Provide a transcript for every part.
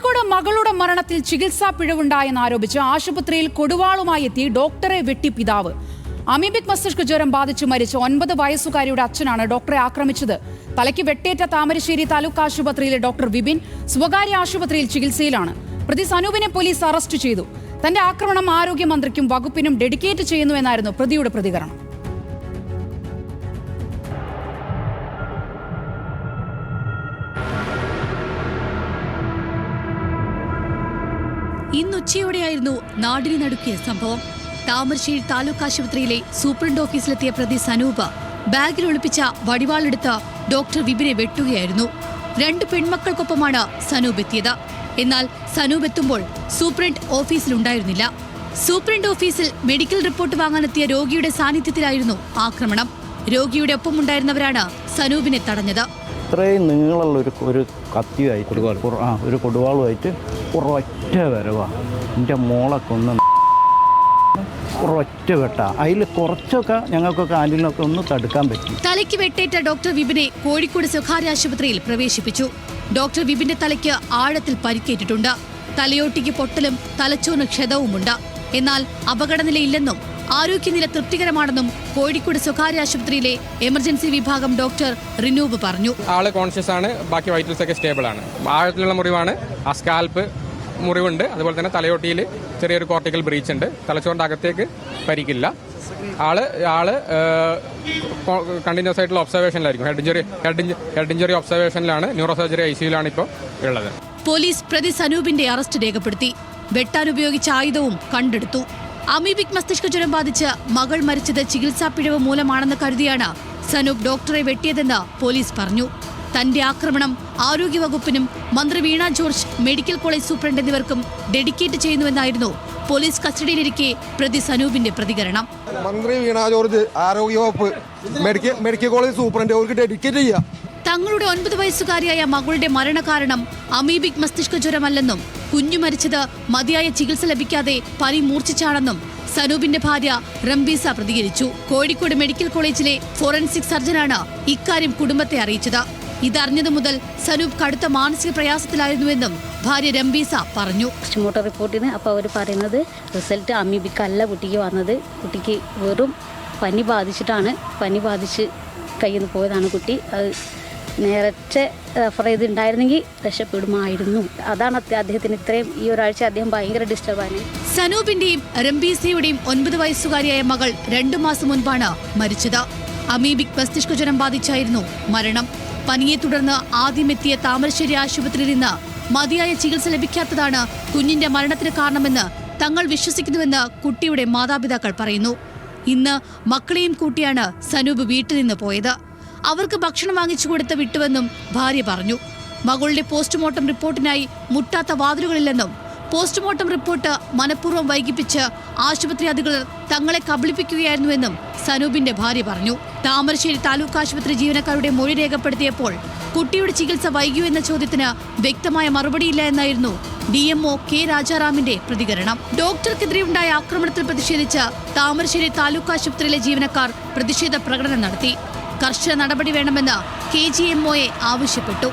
കോഴിക്കോട് മകളുടെ മരണത്തിൽ ചികിത്സാ പിഴവുണ്ടായെന്ന് ആരോപിച്ച് ആശുപത്രിയിൽ കൊടുവാളുമായി എത്തി ഡോക്ടറെ വെട്ടി പിതാവ്. അമീബിക് മസ്തിഷ്ക ജ്വരം ബാധിച്ച് മരിച്ച 9 വയസ്സുകാരിയുടെ അച്ഛനാണ് ഡോക്ടറെ ആക്രമിച്ചത്. തലയ്ക്ക് വെട്ടേറ്റ താമരശ്ശേരി താലൂക്ക് ആശുപത്രിയിലെ ഡോക്ടർ വിപിൻ സ്വകാര്യ ആശുപത്രിയിൽ ചികിത്സയിലാണ്. പ്രതി സനൂപിനെ പോലീസ് അറസ്റ്റ് ചെയ്തു. തന്റെ ആക്രമണം ആരോഗ്യമന്ത്രിക്കും വകുപ്പിനും ഡെഡിക്കേറ്റ് ചെയ്യുന്നുവെന്നായിരുന്നു പ്രതിയുടെ പ്രതികരണം. ഇന്നുച്ചയോടെയായിരുന്നു നാടിനെ നടുക്കിയ സംഭവം. താമരശ്ശേരി താലൂക്ക് ആശുപത്രിയിലെ സൂപ്രണ്ട് ഓഫീസിലെത്തിയ പ്രതി സനൂപ് ബാഗിൽ ഒളിപ്പിച്ച വടിവാളെടുത്ത് ഡോക്ടർ വിപിനെ വെട്ടുകയായിരുന്നു. 2 പെൺമക്കൾക്കൊപ്പമാണ് സനൂപ് എത്തിയത്. എന്നാൽ സനൂപ് എത്തുമ്പോൾ സൂപ്രണ്ട് ഓഫീസിലുണ്ടായിരുന്നില്ല. സൂപ്രണ്ട് ഓഫീസിൽ മെഡിക്കൽ റിപ്പോർട്ട് വാങ്ങാനെത്തിയ രോഗിയുടെ സാന്നിധ്യത്തിലായിരുന്നു ആക്രമണം. രോഗിയുടെ ഒപ്പമുണ്ടായിരുന്നവരാണ് സനൂപിനെ തടഞ്ഞത്. ഇത്രയും നീളമുള്ള ഒരു കത്തിയായിട്ട് ഒരു കൊടുവാളുമായിട്ട് ഒരൊറ്റ വരവാണ്. എൻ്റെ മോളെ കൊന്ന് ഒരൊറ്റ വെട്ട. അതിൽ കുറച്ചൊക്കെ ഞങ്ങൾക്കൊക്കെ ആന്റിനൊക്കെ ഒന്ന് തടുക്കാൻ പറ്റി. തലയ്ക്ക് വെട്ടേറ്റ ഡോക്ടർ വിപിനെ കോഴിക്കോട് സ്വകാര്യ ആശുപത്രിയിൽ പ്രവേശിപ്പിച്ചു. ഡോക്ടർ വിപിന്റെ തലയ്ക്ക് ആഴത്തിൽ പരിക്കേറ്റിട്ടുണ്ട്. തലയോട്ടിക്ക് പൊട്ടലും തലച്ചോറിന് ക്ഷതവുമുണ്ട്. എന്നാൽ അപകടനിലയില്ലെന്നും ആരോഗ്യനില തൃപ്തികരമാണെന്നും കോഴിക്കോട് സ്വകാര്യ ആശുപത്രിയിലെ എമർജൻസി വിഭാഗം ഡോക്ടർ റിനൂബ് പറഞ്ഞു. ആള് കോൺഷ്യസ് ആണ്, ബാക്കി വൈറ്റൽസ് ഒക്കെ സ്റ്റേബിൾ ആണ്. ആഴത്തിലുള്ള മുറിവാണ്, ആ സ്കാൽപ്പ് മുറിവുണ്ട്. അതുപോലെ തന്നെ തലയോട്ടിയിൽ ചെറിയൊരു കോർട്ടിക്കൽ ബ്രീച്ച് ഉണ്ട്. തലച്ചോറിന്റെ അകത്തേക്ക് പരിക്കില്ല. ആള് കണ്ടിന്യൂസ് ആയിട്ടുള്ള ഒബ്സർവേഷനിലായിരിക്കും. ഹെഡ് ഇഞ്ചറി ഒബ്സർവേഷനിലാണ്. ന്യൂറോ സർജറി ICUലാണ് ഇപ്പോൾ ഉള്ളത്. പോലീസ് പ്രതി സനൂപിന്റെ അറസ്റ്റ് രേഖപ്പെടുത്തി. വെട്ടാൻ ഉപയോഗിച്ച ആയുധവും കണ്ടെടുത്തു. അമീബിക് മസ്തിഷ്ക ജ്വരം ബാധിച്ച് മകൾ മരിച്ചത് ചികിത്സാ പിഴവ് മൂലമാണെന്ന് കരുതിയാണ് സനൂപ് ഡോക്ടറെ വെട്ടിയതെന്ന് പോലീസ് പറഞ്ഞു. തന്റെ ആക്രമണം ആരോഗ്യവകുപ്പിനും മന്ത്രി വീണ ജോർജ്, മെഡിക്കൽ കോളേജ് സൂപ്രണ്ട് എന്നിവർക്കും ഡെഡിക്കേറ്റ് ചെയ്യുന്നുവെന്നായിരുന്നു പോലീസ് കസ്റ്റഡിയിലിരിക്കെ പ്രതി സനൂപിന്റെ പ്രതികരണം. മന്ത്രി വീണ ജോർജ്, ആരോഗ്യവകുപ്പ്, മെഡിക്കൽ കോളേജ് സൂപ്രണ്ട് അവർക്ക് ഡെഡിക്കേറ്റ് ചെയ്യാം. തങ്ങളുടെ 9 വയസ്സുകാരിയായ മകളുടെ മരണകാരണം അമീബിക് മസ്തിഷ്ക ജ്വരമല്ലെന്നും കുഞ്ഞു മരിച്ചത് മതിയായ ചികിത്സ ലഭിക്കാതെ പനി മൂർച്ഛിച്ചാണെന്നും സനൂപിന്റെ ഭാര്യ റംബീസ പ്രതികരിച്ചു. കോഴിക്കോട് മെഡിക്കൽ കോളേജിലെ ഫോറൻസിക് സർജനാണ് ഇക്കാര്യം കുടുംബത്തെ അറിയിച്ചത്. ഇതറിഞ്ഞതു മുതൽ സനൂപ് കടുത്ത മാനസിക പ്രയാസത്തിലായിരുന്നുവെന്നും ഭാര്യ റംബീസ പറഞ്ഞു. പോസ്റ്റ്മോർട്ടം റിപ്പോർട്ടിന് അപ്പോൾ അവർ പറയുന്നത് റിസൾട്ട് അമീബിക് അല്ല കുട്ടിക്ക് വന്നത്. കുട്ടിക്ക് വെറും പനി ബാധിച്ചിട്ടാണ്. പനി ബാധിച്ച് കയ്യിൽ നിന്ന് പോയതാണ് കുട്ടി. അത് നേരത്തെ റെഫർ ചെയ്തിട്ടുണ്ടായിരുന്നെങ്കിൽ രക്ഷപ്പെടുമായിരുന്നു. അതാണ് അദ്ദേഹത്തിന് ഇത്രയും ഈ ഒരാഴ്ച അദ്ദേഹം ഭയങ്കര ഡിസ്റ്റർബാണ്. സനൂപിന്റെയും റംബീസയുടെയും 9 വയസ്സുകാരിയായ മകൾ 2 മാസം മുൻപാണ് മരിച്ചത്. അമീബിക് മസ്തിഷ്ക ജ്വരം ബാധിച്ചായിരുന്നു മരണം. പനിയെ തുടർന്ന് ആദ്യമെത്തിയ താമരശ്ശേരി ആശുപത്രിയിൽ നിന്ന് മതിയായ ചികിത്സ ലഭിക്കാത്തതാണ് കുഞ്ഞിന്റെ മരണത്തിന് കാരണമെന്ന് തങ്ങൾ വിശ്വസിക്കുന്നുവെന്ന് കുട്ടിയുടെ മാതാപിതാക്കൾ പറയുന്നു. ഇന്ന് മക്കളെയും കൂട്ടിയാണ് സനൂപ് വീട്ടിൽ നിന്ന് പോയത്. അവർക്ക് ഭക്ഷണം വാങ്ങിച്ചു കൊടുത്ത് വിട്ടുവെന്നും ഭാര്യ പറഞ്ഞു. മകളുടെ പോസ്റ്റ്മോർട്ടം റിപ്പോർട്ടിനായി മുട്ടാത്ത വാതിലുകളില്ലെന്നും പോസ്റ്റ്മോർട്ടം റിപ്പോർട്ട് മനഃപൂർവ്വം വൈകിപ്പിച്ച് ആശുപത്രി അധികൃതർ തങ്ങളെ കബളിപ്പിക്കുകയായിരുന്നുവെന്നും സനൂപിന്റെ ഭാര്യ പറഞ്ഞു. താമരശ്ശേരി താലൂക്ക് ആശുപത്രി ജീവനക്കാരുടെ മൊഴി രേഖപ്പെടുത്തിയപ്പോൾ കുട്ടിയുടെ ചികിത്സ വൈകിയോ എന്ന ചോദ്യത്തിന് വ്യക്തമായ മറുപടിയില്ല എന്നായിരുന്നു DMO K രാജാറാമിന്റെ പ്രതികരണം. ഡോക്ടർക്കെതിരെയുണ്ടായ ആക്രമണത്തിൽ പ്രതിഷേധിച്ച് താമരശ്ശേരി താലൂക്ക് ആശുപത്രിയിലെ ജീവനക്കാർ പ്രതിഷേധ പ്രകടനം നടത്തി. കർശന നടപടി വേണമെന്ന് KGMOയെ ആവശ്യപ്പെട്ടു.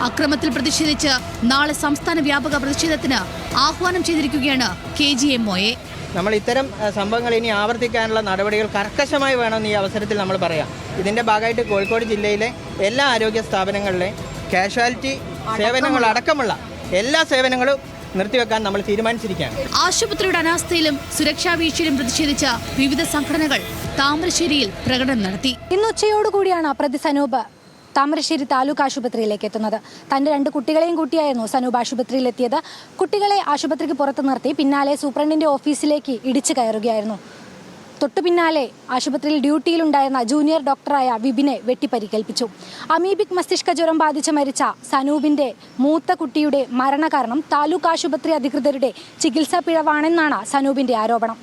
അക്രമത്തിൽ പ്രതിഷേധിച്ച് നാളെ സംസ്ഥാന വ്യാപക പ്രതിഷേധത്തിന് ആഹ്വാനം ചെയ്തിരിക്കുകയാണ് KGMOയെ. നമ്മൾ ഇത്തരം സംഭവങ്ങൾ ഇനി ആവർത്തിക്കാനുള്ള നടപടികൾ കർക്കശമായി വേണമെന്ന് ഈ അവസരത്തിൽ നമ്മൾ പറയാം. ഇതിൻ്റെ ഭാഗമായിട്ട് കോഴിക്കോട് ജില്ലയിലെ എല്ലാ ആരോഗ്യ സ്ഥാപനങ്ങളിലെ കാഷ്വാലിറ്റി സേവനങ്ങൾ അടക്കമുള്ള എല്ലാ സേവനങ്ങളും നിർത്തിവെക്കാൻ നമ്മൾ തീരുമാനിച്ചിരിക്കുകയാണ്. ആശുപത്രിയുടെ അനാസ്ഥയിലും സുരക്ഷാ വീഴ്ചയിലും പ്രതിഷേധിച്ച വിവിധ സംഘടനകൾ താമരശ്ശേരിയിൽ പ്രകടനം നടത്തി. ഇന്ന് ഉച്ചയോടുകൂടിയാണ് പ്രതി സനൂപ് താമരശ്ശേരി താലൂക്ക് ആശുപത്രിയിലേക്ക് എത്തുന്നത്. തന്റെ 2 കുട്ടികളെയും കൂട്ടിയായിരുന്നു സനൂപ് ആശുപത്രിയിലെത്തിയത്. കുട്ടികളെ ആശുപത്രിക്ക് പുറത്ത് നിർത്തി പിന്നാലെ സൂപ്രണ്ടിന്റെ ഓഫീസിലേക്ക് ഇടിച്ചു കയറുകയായിരുന്നു. തൊട്ടു പിന്നാലെ ആശുപത്രിയിൽ ഡ്യൂട്ടിയിലുണ്ടായിരുന്ന ജൂനിയർ ഡോക്ടറായ വിപിനെ വെട്ടിപ്പരിക്കേൽപ്പിച്ചു. അമീബിക് മസ്തിഷ്ക ജ്വരം ബാധിച്ച് മരിച്ച സനൂപിന്റെ മൂത്ത കുട്ടിയുടെ മരണകാരണം താലൂക്ക് ആശുപത്രി അധികൃതരുടെ ചികിത്സാ പിഴവാണെന്നാണ് സനൂപിന്റെ ആരോപണം.